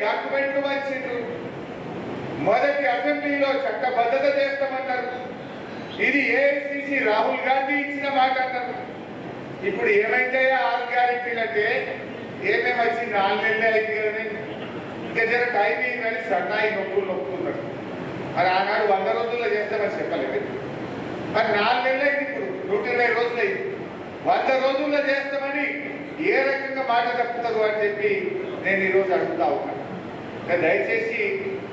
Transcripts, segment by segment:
డాక్యుమెంట్లు వచ్చిండ్రు, మొదటి అసెంబ్లీలో చట్టబద్ధత చేస్తామన్నారు. ఇది ఏఐసిసి రాహుల్ గాంధీ ఇచ్చిన మాట అన్నారు. ఇప్పుడు ఏమైతే 6 గ్యారెంటీలు అంటే ఏమేమి వచ్చి 4 నెలలే అయింది కదండి, ఇంకా జర టైం కానీ సన్నాయి నొప్పుకున్నారు. మరి ఆనాడు 100 రోజుల్లో చేస్తామని చెప్పలేదు, మరి 4 నెలలు అయింది, ఇప్పుడు 120 రోజులు అయింది. 100 రోజుల్లో చేస్తామని ఏ రకంగా మాట తప్పుతారు అని చెప్పి నేను ఈరోజు అడుగుతా ఉన్నాను. దయచేసి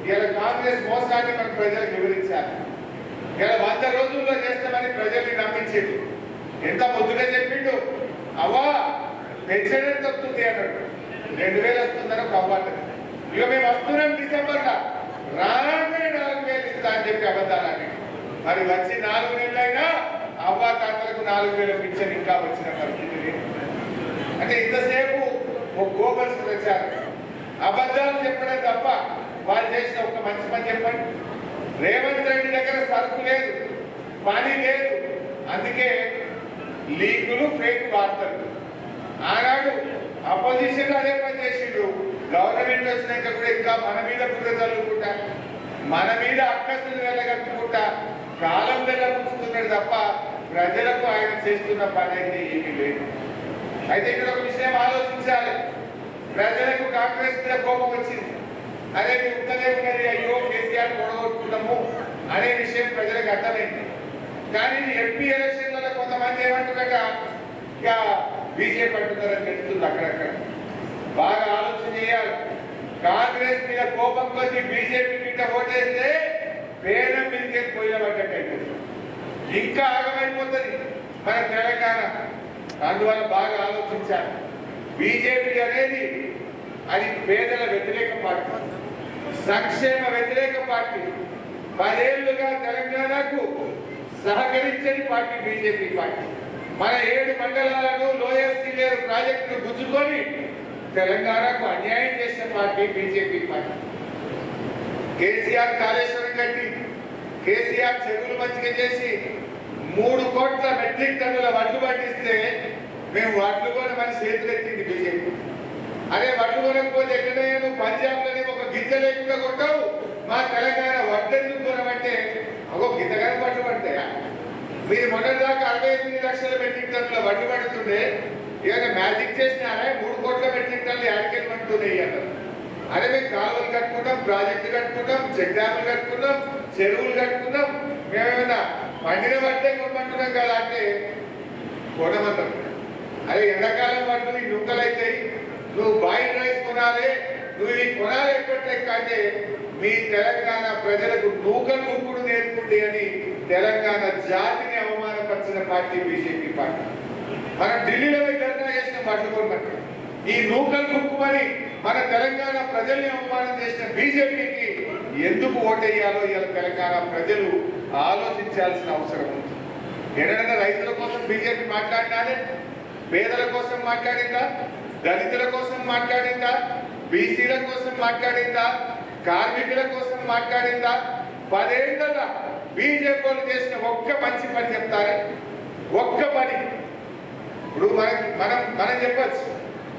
ఇలా కాంగ్రెస్ మోసాన్ని మన ప్రజలకు వివరించాలి. ఇలా 100 రోజుల్లో చేస్తామని ప్రజల్ని నమ్మించేది. ఎంత ముద్దుగా చెప్పిండు, అవ్వా పెన్షన్ ఎంత వస్తుంది అన్నాడు, 2000 వస్తుందని ఒక అవ్వాలి. ఇక మేము వస్తున్నాం డిసెంబర్లో, రాగానే 4000 ఇస్తా అని చెప్పి అబద్ధాలని. మరి వచ్చి 4 నెలలైనా అవ్వా తాతలకు 4000 పెన్షన్ ఇంకా వచ్చిన పరిస్థితి లేదు. అంటే ఇంతసేపు ఒక గోబల్స్ ప్రచారం, అబద్ధాలు చెప్పడం తప్ప వాళ్ళు చేసిన ఒక మంచి పని చెప్పండి. రేవంత్ రెడ్డి దగ్గర సరుకు లేదు, పని లేదు, అందుకే లీకులు, ఫేక్ వార్తలు. ఆనాడు అపోజిషన్ అదే పని చేసిండ్రు. గవర్నమెంట్ వచ్చినాక కూడా ఇంకా మన మీద బుద్ధ చల్లుకుంటా, మన మీద అక్కసులు వెళ్ళగట్టుకుంటా కాలం వెళ్ళకుంటున్నాడు తప్ప ప్రజలకు ఆయన చేస్తున్న పని అయితే ఏమీ లేదు. అయితే ఇక్కడ ఒక విషయం ఆలోచించాలి. ప్రజలకు కాంగ్రెస్ మీద కోపం వచ్చింది, అదే ఉత్తనే ఉన్నది, అయ్యో కేసీఆర్ గొడగొట్టుకున్నాము అనే విషయం ప్రజలకు అర్థమైంది. కానీ ఎంపీ ఎలక్షన్లలో కొంతమంది ఏమంటున్నారట, ఇక బీజేపీ అంటున్నారని తెలుస్తుంది. అక్కడక్కడ బాగా ఆలోచన చేయాలి. కాంగ్రెస్ మీద కోపం కొద్ది బీజేపీ మీద ఓటేస్తే పేదం మీదకి పోయినట్టయితే ఇంకా ఆగమైపోతుంది మన తెలంగాణ. అందువల్ల బాగా ఆలోచించాలి. బీజేపీ అనేది అది పేదల వ్యతిరేక పార్టీ, సంక్షేమ వ్యతిరేక పార్టీ. 10 ఏళ్లుగా తెలంగాణకు సహకరించని పార్టీ బీజేపీ పార్టీ. మన 7 మండలాలను లోయర్ సీలేరు ప్రాజెక్టును గుంజుకొని తెలంగాణకు అన్యాయం చేసిన party BJP party. KCR Kaleshwaram కట్టి, కేసీఆర్ చెరువులు మంచిగా చేసి 3 కోట్ల మెట్రిక్ టన్నుల వడ్లు పండిస్తే మేము వడ్లు కొని మన చేతులు ఎత్తింది బీజేపీ. అరే వడ్లు కొనకపోతే ఎక్కడే నువ్వు పంజాబ్లోనే ఒక గిజ్జ లేకుండా కొట్టావు, మా తెలంగాణ వడ్డెందుకు కొనమంటే ఒక గిద్దగానే వడ్లు పడతాయా? మీరు మొదటిదాకా 68 లక్షల మెట్రిక్ టన్నుల వడ్లు పడుతుండే ఏమైనా మ్యాజిక్ చేసినారా? 3 కోట్ల మెట్రిక్ టన్నులు యాడికెళ్ళి పడుతున్నాయి అన్నారు. అరే మేము కాలువలు కట్టుకుంటాం, ప్రాజెక్టులు కట్టుకుంటాం, చెక్ డ్యాములు కట్టుకుంటాం, చెరువులు కట్టుకుంటాం, మేమేమైనా పండిన పట్టే కొనమంటున్నాం కదా అంటే కొనమంటాం. అరే ఎండాకాలం పట్టు నీ నూకలు అవుతాయి, నువ్వు బాయిల్ రైస్ కొనాలి, నువ్వు ఇవి కొనాలి ఎప్పటిలెక్క అంటే మీ తెలంగాణ ప్రజలకు నూకలు నూకుడు నేర్పుండి అని తెలంగాణ జాతిని అవమానపరిచిన పార్టీ బీజేపీ పార్టీ. మనం ఢిల్లీలో ధర్నా చేసిన పట్టుకోమంటే ఈ నూకలు నూక్కుమని మన తెలంగాణ ప్రజల్ని అవమానం చేసిన బీజేపీకి ఎందుకు ఓటేయాలో ఇలా తెలంగాణ ప్రజలు ఆలోచించాల్సిన అవసరం ఉంది. ఎన్నడైనా రైతుల కోసం బీజేపీ మాట్లాడినారే? పేదల కోసం మాట్లాడిందా? దళితుల కోసం మాట్లాడిందా? బీసీల కోసం మాట్లాడిందా? కార్మికుల కోసం మాట్లాడిందా? 10 ఏళ్ళ బీజేపీ చేసిన ఒక్క మంచి పని చెప్తారే? ఒక్క పని. ఇప్పుడు మనం చెప్పచ్చు,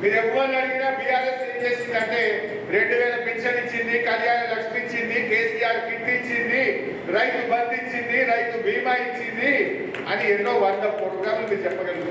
మీరు ఎవరిని అడిగినా బీఆర్ఎస్ ఏం చేసిందంటే 2000 పెన్షన్ ఇచ్చింది, కళ్యాణ లక్ష్మి ఇచ్చింది, కేసీఆర్ కిట్ ఇచ్చింది, రైతు బంధు ఇచ్చింది, రైతు బీమా ఇచ్చింది అని ఎన్నో 100 ప్రోగ్రాములు మీరు చెప్పగలుగుతారు.